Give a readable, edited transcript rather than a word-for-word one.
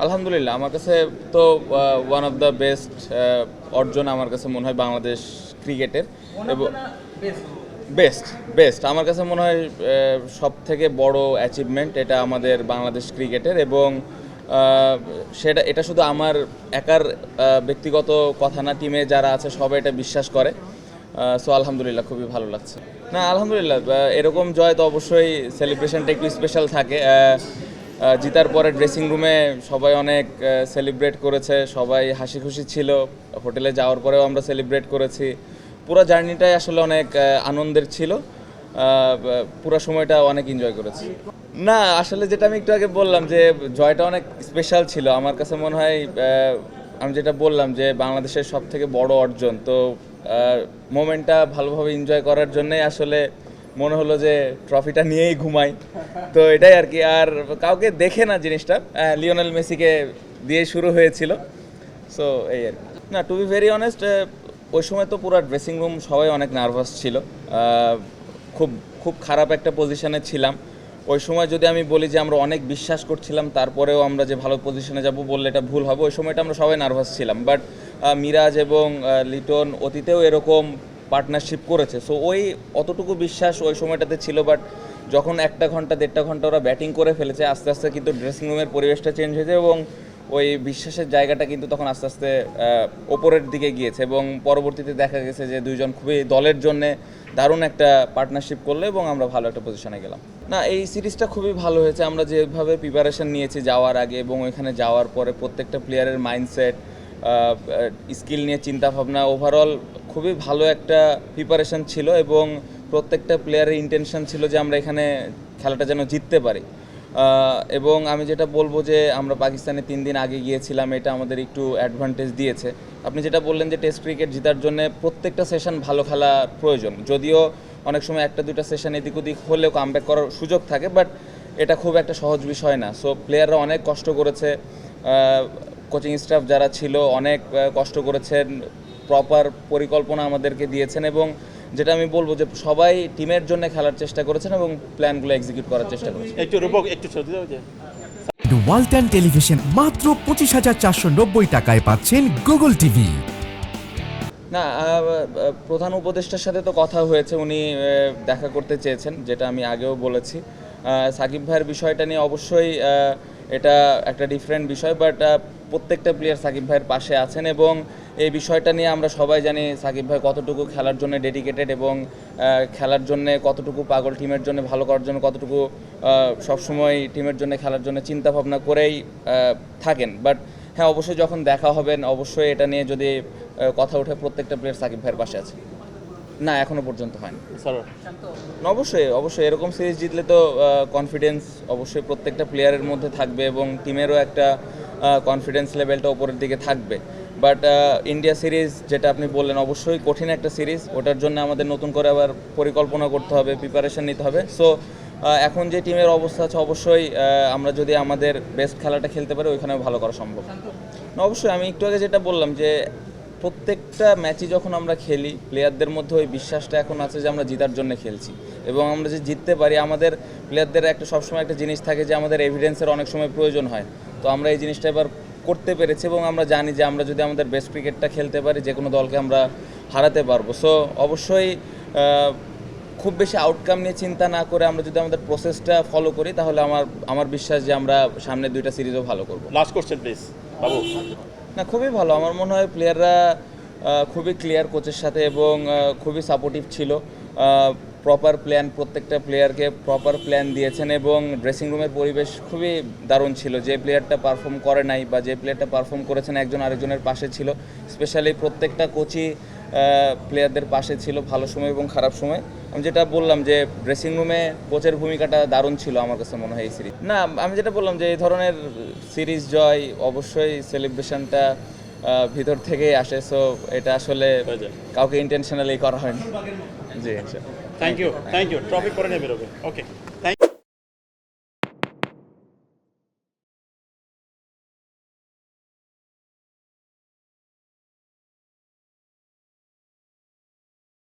আলহামদুলিল্লাহ আমার কাছে তো ওয়ান অফ দ্য বেস্ট অর্জন আমার কাছে মনে হয় বাংলাদেশ ক্রিকেটের এবং বেস্ট বেস্ট আমার কাছে মনে হয় সব থেকে বড় অ্যাচিভমেন্ট এটা আমাদের বাংলাদেশ ক্রিকেটের এবং এটা শুধু আমার একার ব্যক্তিগত কথা না, টিমে যারা আছে সবাই এটা বিশ্বাস করে। সো আলহামদুলিল্লাহ খুবই ভালো লাগছে। না আলহামদুলিল্লাহ এরকম জয় তো অবশ্যই সেলিব্রেশনটা একটু স্পেশাল থাকে। জিতার পরে ড্রেসিং রুমে সবাই অনেক সেলিব্রেট করেছে, সবাই হাসি খুশি ছিল। হোটেলে যাওয়ার পরেও আমরা সেলিব্রেট করেছি। পুরো জার্নিটাই আসলে অনেক আনন্দের ছিল। পুরো সময়টা অনেক এনজয় করেছি। না আসলে যেটা আমি একটু আগে বললাম যে জয়টা অনেক স্পেশাল ছিল আমার কাছে মনে হয়। আমি যেটা বললাম যে বাংলাদেশের সব থেকে বড় অর্জন, তো মোমেন্টটা ভালোভাবে এনজয় করার জন্যই আসলে মনে হলো যে ট্রফিটা নিয়েই ঘুমাই। তো এটাই আর কি, আর কাউকে দেখে না জিনিসটা, লিওনেল মেসিকে দিয়ে শুরু হয়েছিল। সো এই আর কি। না টু বি ভেরি অনেস্ট, ওই সময় তো পুরো ড্রেসিং রুম সবাই অনেক নার্ভাস ছিল। খুব খুব খারাপ একটা পজিশনে ছিলাম ওই সময়। যদি আমি বলি যে আমরা অনেক বিশ্বাস করছিলাম, তারপরেও আমরা যে ভালো পজিশনে যাব বললে এটা ভুল হবে। ওই সময়টা আমরা সবাই নার্ভাস ছিলাম, বাট মিরাজ এবং লিটন অতীতেও এরকম পার্টনারশিপ করেছে। সো ওই অতটুকু বিশ্বাস ওই সময়টাতে ছিল। বাট যখন 1-1.5 ঘন্টা ওরা ব্যাটিং করে ফেলেছে, আস্তে আস্তে কিন্তু ড্রেসিং রুমের পরিবেশটা চেঞ্জ হয়েছে এবং ওই বিশ্বাসের জায়গাটা কিন্তু তখন আস্তে আস্তে ওপরের দিকে গিয়েছে এবং পরবর্তীতে দেখা গেছে যে দুইজন খুবই দলের জন্য দারুণ একটা পার্টনারশিপ করলো এবং আমরা ভালো একটা পজিশনে গেলাম। না এই সিরিজটা খুবই ভালো হয়েছে। আমরা যেভাবে প্রিপারেশন নিয়েছি যাওয়ার আগে এবং ওইখানে যাওয়ার পরে প্রত্যেকটা প্লেয়ারের মাইন্ডসেট, স্কিল নিয়ে চিন্তাভাবনা, ওভারঅল খুবই ভালো একটা প্রিপারেশন ছিল এবং প্রত্যেকটা প্লেয়ারের ইন্টেনশন ছিল যে আমরা এখানে খেলাটা যেন জিততে পারি। এবং আমি যেটা বলবো যে আমরা পাকিস্তানে 3 দিন আগে গিয়েছিলাম, এটা আমাদের একটু অ্যাডভান্টেজ দিয়েছে। আপনি যেটা বললেন যে টেস্ট ক্রিকেট জেতার জন্য প্রত্যেকটা সেশন ভালো খেলা প্রয়োজন, যদিও অনেক সময় 1-2টা সেশন এদিক ওদিক হলেও কামব্যাক করার সুযোগ থাকে, বাট এটা খুব একটা সহজ বিষয় না। সো প্লেয়াররা অনেক কষ্ট করেছে, কোচিং স্টাফ যারা ছিল অনেক কষ্ট করেছেন, প্রপার পরিকল্পনা আমাদেরকে দিয়েছেন এবং যেটা আমি বলবো যে সবাই টিমের জন্য খেলার চেষ্টা করেছেন এবং প্ল্যানগুলো এক্সিকিউট করার চেষ্টা করেছেন। একটু রূপক একটু ছবি দাও যে ওয়ালটন টেলিভিশন মাত্র 25,490 টাকায় পাচ্ছেন গুগল টিভি। না প্রধান উপদেষ্টার সাথে তো কথা হয়েছে, উনি দেখা করতে চেয়েছেন, যেটা আমি আগেও বলেছি। সাকিব ভাইয়ের বিষয়টা নিয়ে অবশ্যই এটা একটা ডিফারেন্ট বিষয়, বাট প্রত্যেকটা প্লেয়ার সাকিব ভাইয়ের পাশে আছেন এবং এই বিষয়টা নিয়ে আমরা সবাই জানি সাকিব ভাই কতটুকু খেলার জন্য ডেডিকেটেড এবং খেলার জন্য কতটুকু পাগল, টিমের জন্য ভালো করার জন্য কতটুকু সবসময় টিমের জন্য খেলার জন্য চিন্তা ভাবনা করেই থাকেন। বাট হ্যাঁ অবশ্যই যখন দেখা হবেন অবশ্যই এটা নিয়ে যদি কথা ওঠে, প্রত্যেকটা প্লেয়ার সাকিব ভাইয়ের পাশে আছে। না এখনো পর্যন্ত হয়নি। অবশ্যই অবশ্যই এরকম সিরিজ জিতলে তো কনফিডেন্স অবশ্যই প্রত্যেকটা প্লেয়ারের মধ্যে থাকবে এবং টিমেরও একটা কনফিডেন্স লেভেলটা ওপরের দিকে থাকবে। বাট ইন্ডিয়া সিরিজ যেটা আপনি বললেন অবশ্যই কঠিন একটা সিরিজ, ওটার জন্য আমাদের নতুন করে আবার পরিকল্পনা করতে হবে, প্রিপারেশন নিতে হবে। সো এখন যে টিমের অবস্থা আছে অবশ্যই আমরা যদি আমাদের বেস্ট খেলাটা খেলতে পারি ওইখানেও ভালো করা সম্ভব। অবশ্যই আমি একটু আগে যেটা বললাম যে প্রত্যেকটা ম্যাচই যখন আমরা খেলি প্লেয়ারদের মধ্যে ওই বিশ্বাসটা এখন আছে যে আমরা জেতার জন্য খেলছি এবং আমরা যে জিততে পারি, আমাদের প্লেয়ারদের একটা সবসময় একটা জিনিস থাকে যে আমাদের এভিডেন্সের অনেক সময় প্রয়োজন হয়। তো আমরা এই জিনিসটা এবার করতে পেরেছি এবং আমরা জানি যে আমরা যদি আমাদের বেস্ট ক্রিকেটটা খেলতে পারি যে কোনো দলকে আমরা হারাতে পারবো। সো অবশ্যই খুব বেশি আউটকাম নিয়ে চিন্তা না করে আমরা যদি আমাদের প্রসেসটা ফলো করি তাহলে আমার বিশ্বাস যে আমরা সামনের 2টা সিরিজও ভালো করব। লাস্ট কোশ্চেন প্লিজ বাবু। না খুবই ভালো, আমার মনে হয় প্লেয়াররা খুবই ক্লিয়ার কোচের সাথে এবং খুবই সাপোর্টিভ ছিল। প্রপার প্ল্যান, প্রত্যেকটা প্লেয়ারকে প্রপার প্ল্যান দিয়েছেন এবং ড্রেসিং রুমের পরিবেশ খুবই দারুণ ছিল। যে প্লেয়ারটা পারফর্ম করে নাই বা যে প্লেয়ারটা পারফর্ম করেছেন একজন আরেকজনের পাশে ছিল। স্পেশালি প্রত্যেকটা কোচই প্লেয়ারদের পাশে ছিল ভালো সময় এবং খারাপ সময়। আমি যেটা বললাম যে ড্রেসিং রুমে কোচের ভূমিকাটা দারুণ ছিল আমার কাছে মনে হয় এই সিরিজ। না আমি যেটা বললাম যে এই ধরনের সিরিজ জয় অবশ্যই সেলিব্রেশনটা ভিতর থেকেই আসে। সো এটা আসলে কাউকে ইন্টেনশনালি করা হয়নি। জি থ্যাংক ইউ ট্রফি পরে নিয়ে বেরোবে। ওকে।